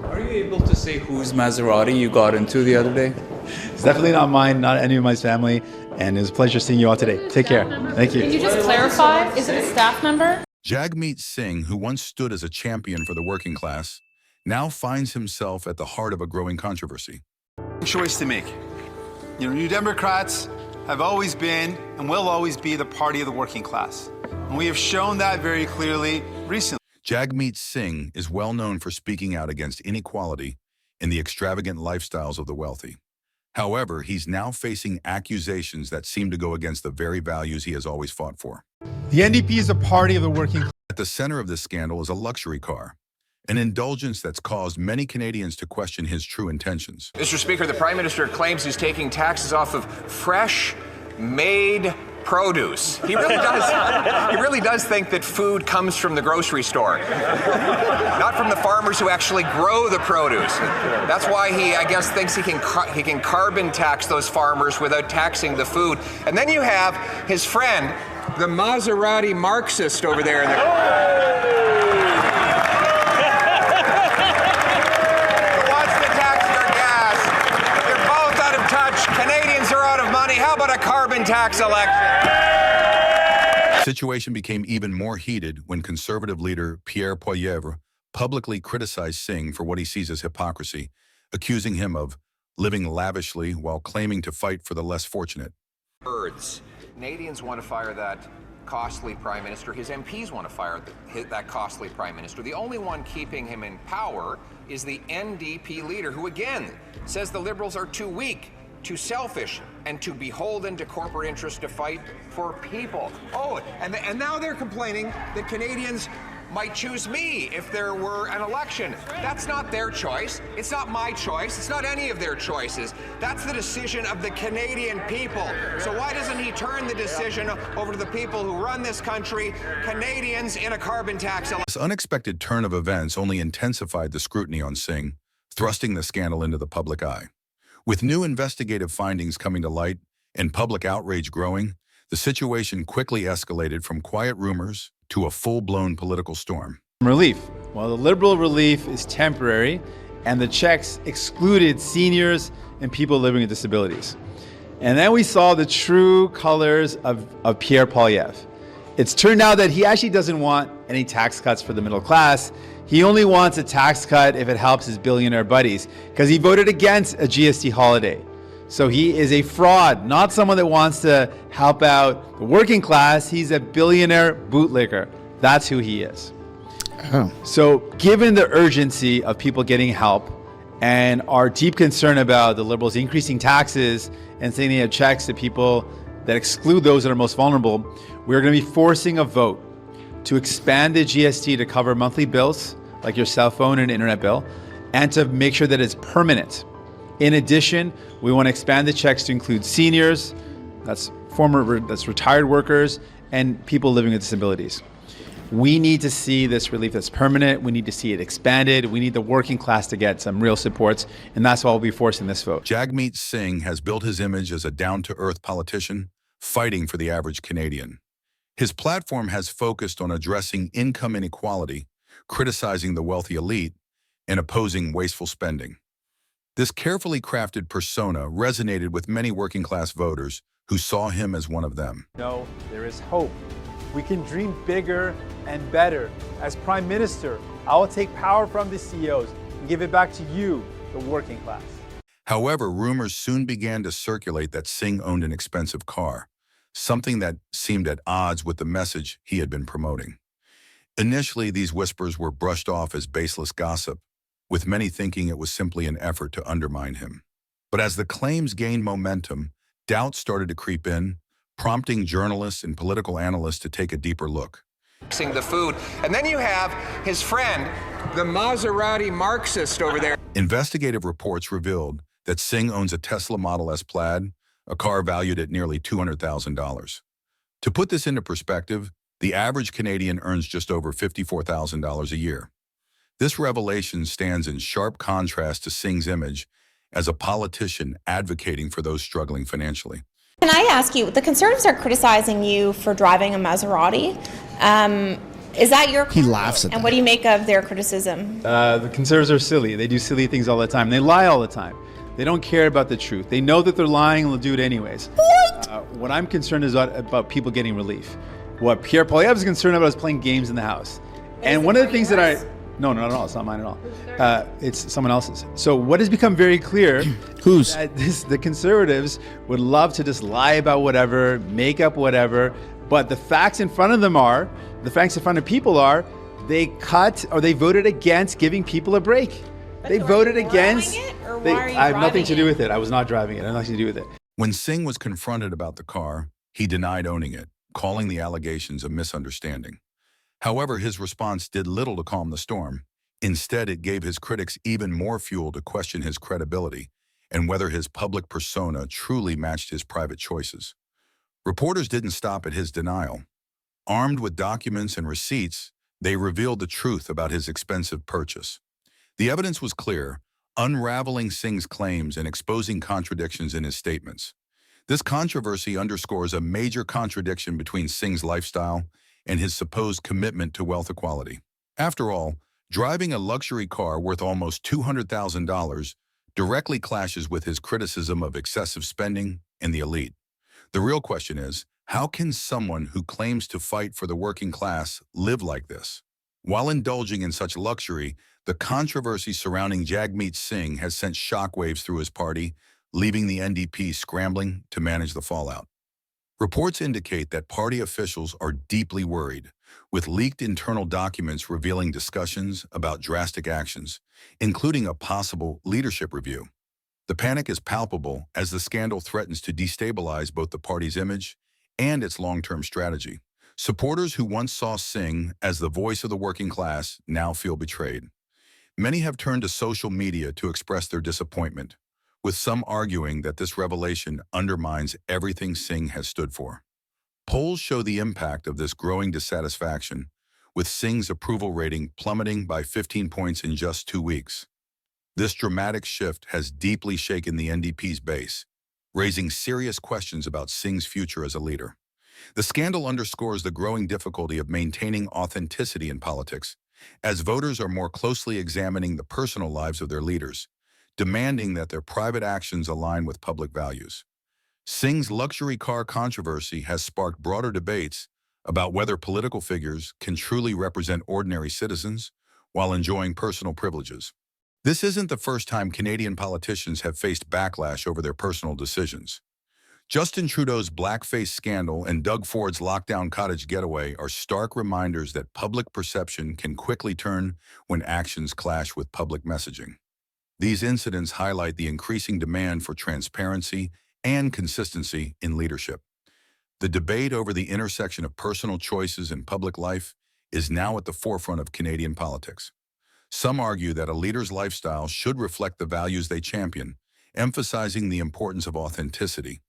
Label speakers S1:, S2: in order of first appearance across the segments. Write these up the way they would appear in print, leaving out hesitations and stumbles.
S1: Are you able to say whose Maserati you got into the other day?
S2: It's definitely not mine, not any of my family, and it was a pleasure seeing you all today. Take care. Thank you.
S3: Can you just clarify? Is it a staff member?
S4: Jagmeet Singh, who once stood as a champion for the working class, now finds himself at the heart of a growing controversy.
S5: Choice to make. New Democrats have always been and will always be the party of the working class. And we have shown that very clearly recently.
S4: Jagmeet Singh is well known for speaking out against inequality and the extravagant lifestyles of the wealthy. However, he's now facing accusations that seem to go against the very values he has always fought for.
S2: The NDP is the party of the working class.
S4: At the center of this scandal is a luxury car, an indulgence that's caused many Canadians to question his true intentions.
S6: Mr. Speaker, the Prime Minister claims he's taking taxes off of fresh, made produce. He really does. He really does think that food comes from the grocery store, not from the farmers who actually grow the produce. That's why he, I guess, thinks he can carbon tax those farmers without taxing the food. And then you have his friend, the Maserati Marxist over there in the. Canadians are out of money. How about a carbon tax election?
S4: The situation became even more heated when Conservative leader Pierre Poilievre publicly criticized Singh for what he sees as hypocrisy, accusing him of living lavishly while claiming to fight for the less fortunate.
S6: Birds. Canadians want to fire that costly prime minister. His MPs want to fire that costly prime minister. The only one keeping him in power is the NDP leader, who again says the Liberals are too weak, too selfish, and too beholden to corporate interests to fight for people. Oh, and now they're complaining that Canadians might choose me if there were an election. That's not their choice. It's not my choice. It's not any of their choices. That's the decision of the Canadian people. So why doesn't he turn the decision over to the people who run this country, Canadians, in a carbon tax election?
S4: This unexpected turn of events only intensified the scrutiny on Singh, thrusting the scandal into the public eye. With new investigative findings coming to light and public outrage growing, the situation quickly escalated from quiet rumors to a full-blown political storm.
S2: Relief. Well, the Liberal relief is temporary, and the checks excluded seniors and people living with disabilities. And then we saw the true colors of Pierre Poilievre. It's turned out that he actually doesn't want any tax cuts for the middle class. He only wants a tax cut if it helps his billionaire buddies, because he voted against a GST holiday. So he is a fraud, not someone that wants to help out the working class. He's a billionaire bootlicker. That's who he is. Oh. So given the urgency of people getting help and our deep concern about the Liberals increasing taxes and sending out checks to people that exclude those that are most vulnerable, we're going to be forcing a vote to expand the GST to cover monthly bills like your cell phone and internet bill, and to make sure that it's permanent. In addition, we want to expand the checks to include seniors, that's retired workers, and people living with disabilities. We need to see this relief that's permanent. We need to see it expanded. We need the working class to get some real supports, and that's why we'll be forcing this vote.
S4: Jagmeet Singh has built his image as a down-to-earth politician, fighting for the average Canadian. His platform has focused on addressing income inequality, criticizing the wealthy elite, and opposing wasteful spending. This carefully crafted persona resonated with many working-class voters who saw him as one of them.
S2: No, there is hope. We can dream bigger and better. As Prime Minister, I will take power from the CEOs and give it back to you, the working class.
S4: However, rumors soon began to circulate that Singh owned an expensive car, something that seemed at odds with the message he had been promoting. Initially, these whispers were brushed off as baseless gossip, with many thinking it was simply an effort to undermine him. But as the claims gained momentum, doubts started to creep in, prompting journalists and political analysts to take a deeper look.
S6: The food. And then you have his friend, the Maserati Marxist over there.
S4: Investigative reports revealed that Singh owns a Tesla Model S Plaid, a car valued at nearly $200,000. To put this into perspective, the average Canadian earns just over $54,000 a year. This revelation stands in sharp contrast to Singh's image as a politician advocating for those struggling financially.
S7: Can I ask you, the Conservatives are criticizing you for driving a Maserati. Is that your
S8: He laughs at
S7: And
S8: that.
S7: what do you make of their criticism?
S2: The conservatives are silly. They do silly things all the time. They lie all the time. They don't care about the truth. They know that they're lying and they'll do it anyways. What I'm concerned is about people getting relief. What Pierre Poilievre is concerned about is playing games in the House. And one of the things that No, not at all. It's not mine at all. It's someone else's. So what has become very clear
S8: Whose?
S2: that the conservatives would love to just lie about whatever, make up whatever, but the facts in front of people are, they cut or they voted against giving people a break. They voted against. I have nothing to do with it. I was not driving it. I have nothing to do with it.
S4: When Singh was confronted about the car, he denied owning it, calling the allegations a misunderstanding. However, his response did little to calm the storm. Instead, it gave his critics even more fuel to question his credibility and whether his public persona truly matched his private choices. Reporters didn't stop at his denial. Armed with documents and receipts, they revealed the truth about his expensive purchase. The evidence was clear, unraveling Singh's claims and exposing contradictions in his statements. This controversy underscores a major contradiction between Singh's lifestyle and his supposed commitment to wealth equality. After all, driving a luxury car worth almost $200,000 directly clashes with his criticism of excessive spending and the elite. The real question is, how can someone who claims to fight for the working class live like this? While indulging in such luxury, the controversy surrounding Jagmeet Singh has sent shockwaves through his party, leaving the NDP scrambling to manage the fallout. Reports indicate that party officials are deeply worried, with leaked internal documents revealing discussions about drastic actions, including a possible leadership review. The panic is palpable as the scandal threatens to destabilize both the party's image and its long-term strategy. Supporters who once saw Singh as the voice of the working class now feel betrayed. Many have turned to social media to express their disappointment, with some arguing that this revelation undermines everything Singh has stood for. Polls show the impact of this growing dissatisfaction, with Singh's approval rating plummeting by 15 points in just 2 weeks. This dramatic shift has deeply shaken the NDP's base, raising serious questions about Singh's future as a leader. The scandal underscores the growing difficulty of maintaining authenticity in politics, as voters are more closely examining the personal lives of their leaders, demanding that their private actions align with public values. Singh's luxury car controversy has sparked broader debates about whether political figures can truly represent ordinary citizens while enjoying personal privileges. This isn't the first time Canadian politicians have faced backlash over their personal decisions. Justin Trudeau's blackface scandal and Doug Ford's lockdown cottage getaway are stark reminders that public perception can quickly turn when actions clash with public messaging. These incidents highlight the increasing demand for transparency and consistency in leadership. The debate over the intersection of personal choices and public life is now at the forefront of Canadian politics. Some argue that a leader's lifestyle should reflect the values they champion, emphasizing the importance of authenticity.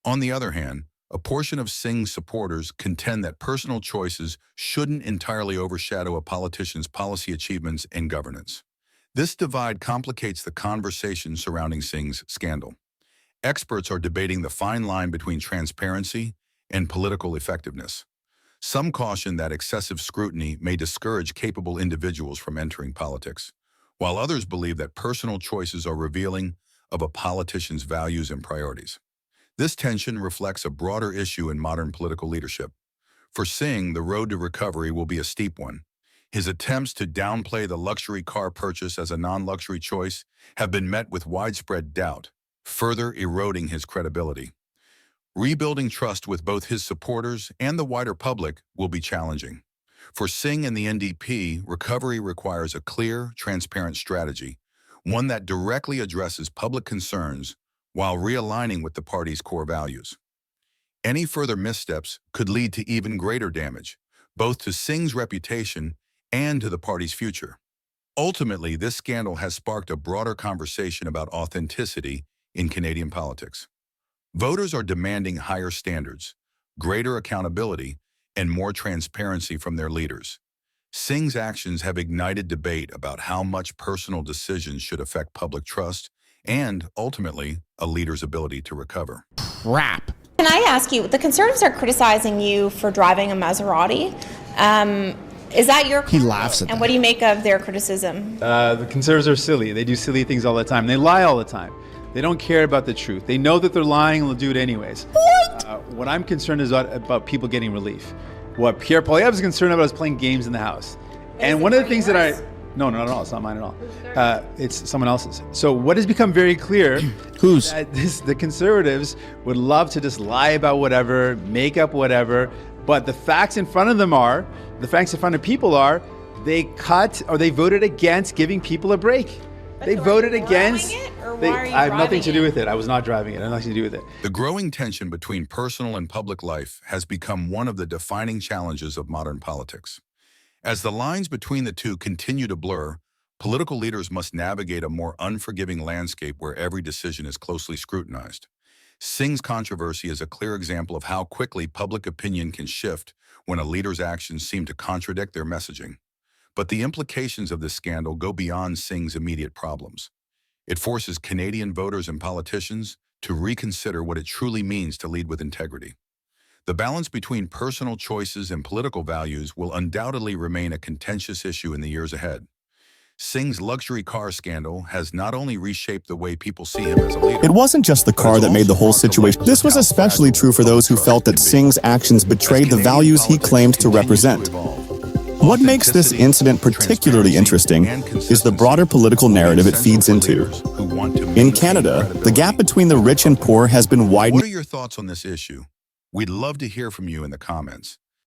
S4: On the other hand, a portion of Singh's supporters contend that personal choices shouldn't entirely overshadow a politician's policy achievements and governance. This divide complicates the conversation surrounding Singh's scandal. Experts are debating the fine line between transparency and political effectiveness. Some caution that excessive scrutiny may discourage capable individuals from entering politics, while others believe that personal choices are revealing of a politician's values and priorities. This tension reflects a broader issue in modern political leadership. For Singh, the road to recovery will be a steep one. His attempts to downplay the luxury car purchase as a non-luxury choice have been met with widespread doubt, further eroding his credibility. Rebuilding trust with both his supporters and the wider public will be challenging. For Singh and the NDP, recovery requires a clear, transparent strategy, one that directly addresses public concerns while realigning with the party's core values. Any further missteps could lead to even greater damage, both to Singh's reputation and to the party's future. Ultimately, this scandal has sparked a broader conversation about authenticity in Canadian politics. Voters are demanding higher standards, greater accountability, and more transparency from their leaders. Singh's actions have ignited debate about how much personal decisions should affect public trust and, ultimately, a leader's ability to recover.
S7: Can I ask you, the Conservatives are criticizing you for driving a Maserati. Is that your
S8: He laughs at
S7: And
S8: that.
S7: what do you make of their criticism?
S2: The conservatives are silly. They do silly things all the time. They lie all the time. They don't care about the truth. They know that they're lying and they'll do it anyways. What I'm concerned is about people getting relief. What Pierre Poilievre is concerned about is playing games in the House. And one of the things that No, not at all. It's not mine at all. It's someone else's. So what has become very clear
S8: Whose?
S2: that the conservatives would love to just lie about whatever, make up whatever, but the facts in front of people are, they cut or they voted against giving people a break. They voted against. I have nothing to do with it. I was not driving it. I have nothing to do with it.
S4: The growing tension between personal and public life has become one of the defining challenges of modern politics. As the lines between the two continue to blur, political leaders must navigate a more unforgiving landscape where every decision is closely scrutinized. Singh's controversy is a clear example of how quickly public opinion can shift when a leader's actions seem to contradict their messaging. But the implications of this scandal go beyond Singh's immediate problems. It forces Canadian voters and politicians to reconsider what it truly means to lead with integrity. The balance between personal choices and political values will undoubtedly remain a contentious issue in the years ahead. Singh's luxury car scandal has not only reshaped the way people see him as a leader.
S8: It wasn't just the car that made the whole situation. This was especially true for those who felt that Singh's actions betrayed the values he claimed to represent. What makes this incident particularly interesting is the broader political narrative it feeds into. In Canada, the gap between the rich and poor has been widening.
S4: What are your thoughts on this issue? We'd love to hear from you in the comments.